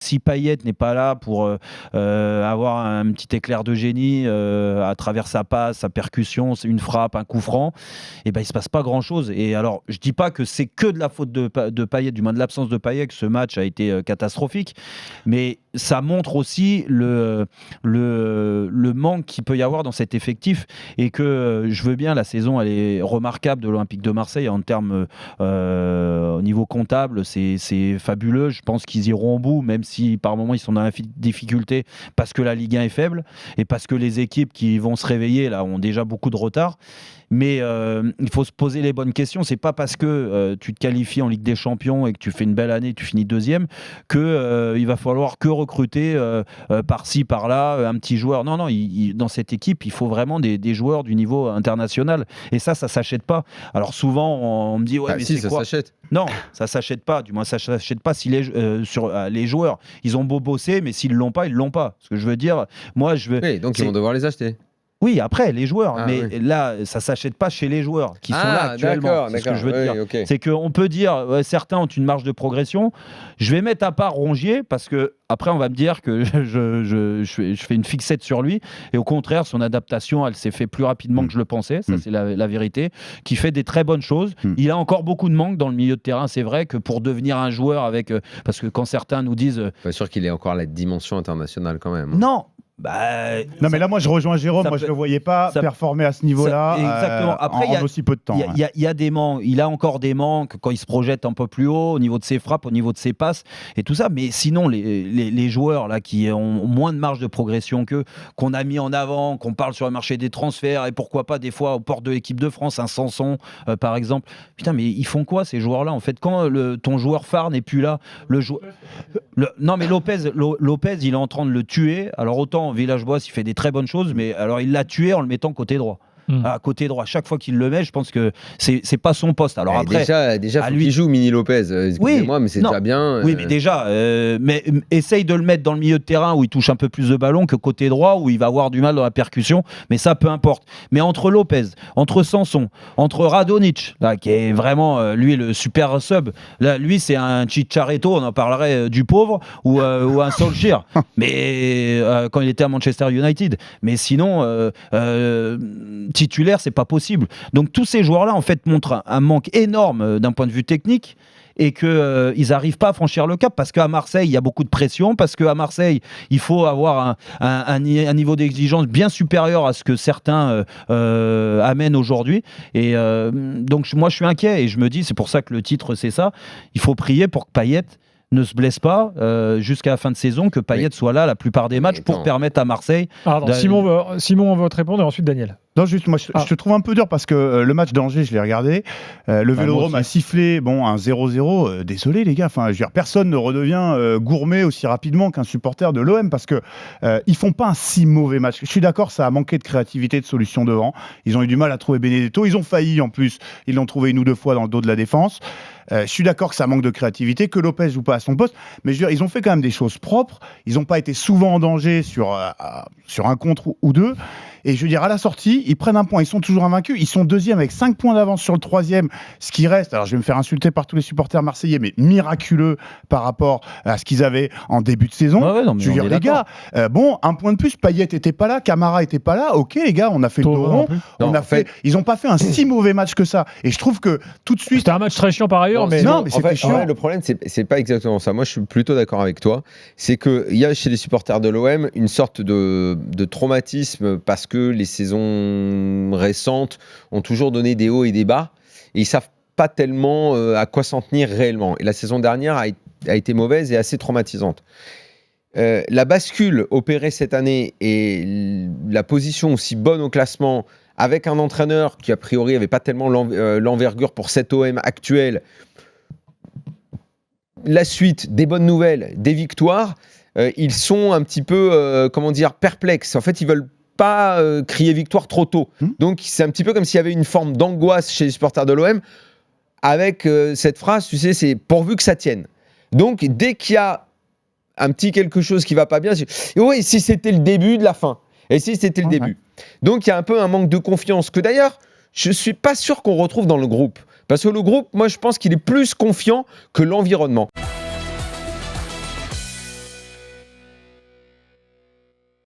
Si Payet n'est pas là pour avoir un petit éclair de génie à travers sa passe, sa percussion, une frappe, un coup franc, et ben il se passe pas grand-chose. Et alors, je dis pas que c'est que de la faute de Payet, du moins de l'absence de Payet, que ce match a été catastrophique, mais ça montre aussi le manque qu'il peut y avoir dans cet effectif, et que je veux bien, la saison elle est remarquable de l'Olympique de Marseille en termes au niveau comptable, c'est fabuleux. Je pense qu'ils iront au bout, même si par moments ils sont dans la difficulté parce que la Ligue 1 est faible et parce que les équipes qui vont se réveiller là ont déjà beaucoup de retard. Mais il faut se poser les bonnes questions. C'est pas parce que tu te qualifies en Ligue des Champions et que tu fais une belle année, tu finis deuxième, que il va falloir que recruter par-ci par-là un petit joueur. Non, dans cette équipe, il faut vraiment des joueurs du niveau international. Et ça s'achète pas. Alors souvent, on me dit ouais, mais si, c'est ça quoi ? s'achète. Non, ça s'achète pas. Du moins, ça s'achète pas si les joueurs, ils ont beau bosser, mais s'ils l'ont pas, ils l'ont pas. Ce que je veux dire, moi, je veux. Oui, donc ils vont devoir les acheter. Oui, après, les joueurs. Mais oui. là, ça ne s'achète pas chez les joueurs qui sont là actuellement. C'est ce que je veux dire. Okay. C'est qu'on peut dire, certains ont une marge de progression. Je vais mettre à part Rongier parce que après, on va me dire que je fais une fixette sur lui. Et au contraire, son adaptation, elle s'est fait plus rapidement que je le pensais. Ça, c'est la vérité. Qui fait des très bonnes choses. Il a encore beaucoup de manque dans le milieu de terrain. C'est vrai que pour devenir un joueur avec... parce que quand certains nous disent... Pas sûr qu'il ait encore la dimension internationale quand même. Non. Non, mais là, moi, je rejoins Jérôme. Moi, je ne le voyais pas performer à ce niveau-là exactement. Après, en aussi peu de temps. Il y a des manques. Il a encore des manques quand il se projette un peu plus haut, au niveau de ses frappes, au niveau de ses passes et tout ça. Mais sinon, les joueurs là, qui ont moins de marge de progression qu'eux, qu'on a mis en avant, qu'on parle sur le marché des transferts et pourquoi pas des fois aux portes de l'équipe de France, un Sanson, par exemple. Putain, mais ils font quoi ces joueurs-là en fait quand ton joueur phare n'est plus là, non, mais Lopez, il est en train de le tuer. Alors autant Villas-Boas, il fait des très bonnes choses, mais alors il l'a tué en le mettant côté droit. À côté droit, chaque fois qu'il le met, je pense que c'est pas son poste. Alors après, déjà faut qu'il joue Mini Lopez. Excusez-moi, mais c'est déjà bien. Oui, mais déjà, mais essaye de le mettre dans le milieu de terrain où il touche un peu plus de ballon que côté droit où il va avoir du mal dans la percussion. Mais ça, peu importe. Mais entre Lopez, entre Sanson, entre Radonjic, là, qui est vraiment lui le super sub. Là, lui, c'est un Chicharito. On en parlerait du pauvre ou un Solskjaer. Mais quand il était à Manchester United. Mais sinon. Titulaire, c'est pas possible. Donc tous ces joueurs-là, en fait, montrent un manque énorme d'un point de vue technique et qu'ils n'arrivent pas à franchir le cap parce qu'à Marseille, il y a beaucoup de pression, parce qu'à Marseille, il faut avoir un niveau d'exigence bien supérieur à ce que certains amènent aujourd'hui. Et donc moi, je suis inquiet et je me dis, c'est pour ça que le titre, c'est ça. Il faut prier pour que Payet ne se blesse pas jusqu'à la fin de saison, que Payet soit là la plupart des matchs pour permettre à Marseille... Simon va te répondre et ensuite Daniel. Non, juste, moi, je te trouve un peu dur parce que le match d'Angers, je l'ai regardé. Le Vélodrome a sifflé un 0-0. Désolé, les gars. Enfin, je veux dire, personne ne redevient gourmet aussi rapidement qu'un supporter de l'OM parce que ils font pas un si mauvais match. Je suis d'accord, ça a manqué de créativité, de solution devant. Ils ont eu du mal à trouver Benedetto. Ils ont failli, en plus. Ils l'ont trouvé une ou deux fois dans le dos de la défense. Je suis d'accord que ça manque de créativité, que Lopez joue pas à son poste. Mais je veux dire, ils ont fait quand même des choses propres. Ils n'ont pas été souvent en danger sur un contre ou deux. Et je veux dire, à la sortie, ils prennent un point, ils sont toujours invaincus, ils sont deuxième avec 5 points d'avance sur le troisième, ce qui reste, alors je vais me faire insulter par tous les supporters marseillais, mais miraculeux par rapport à ce qu'ils avaient en début de saison. Je veux dire, les gars, un point de plus, Payet était pas là, Camara était pas là, ok les gars, on a fait le dos rond, ils ont pas fait un si mauvais match que ça. Et je trouve que tout de suite... C'était un match très chiant par ailleurs, mais c'était chiant. Le problème, c'est pas exactement ça. Moi, je suis plutôt d'accord avec toi. C'est qu'il y a chez les supporters de l'OM une sorte de traumatisme parce que les saisons récentes ont toujours donné des hauts et des bas et ils savent pas tellement à quoi s'en tenir réellement. Et la saison dernière a été mauvaise et assez traumatisante. La bascule opérée cette année et la position aussi bonne au classement avec un entraîneur qui a priori n'avait pas tellement l'envergure pour cet OM actuel, la suite, des bonnes nouvelles, des victoires, ils sont un petit peu perplexes. En fait, ils veulent pas crier victoire trop tôt. Donc c'est un petit peu comme s'il y avait une forme d'angoisse chez les supporters de l'OM avec cette phrase, tu sais, c'est pourvu que ça tienne. Donc dès qu'il y a un petit quelque chose qui va pas bien, oui, si c'était le début de la fin. Et si c'était le début. Donc il y a un peu un manque de confiance que d'ailleurs, je suis pas sûr qu'on retrouve dans le groupe. Parce que le groupe, moi je pense qu'il est plus confiant que l'environnement.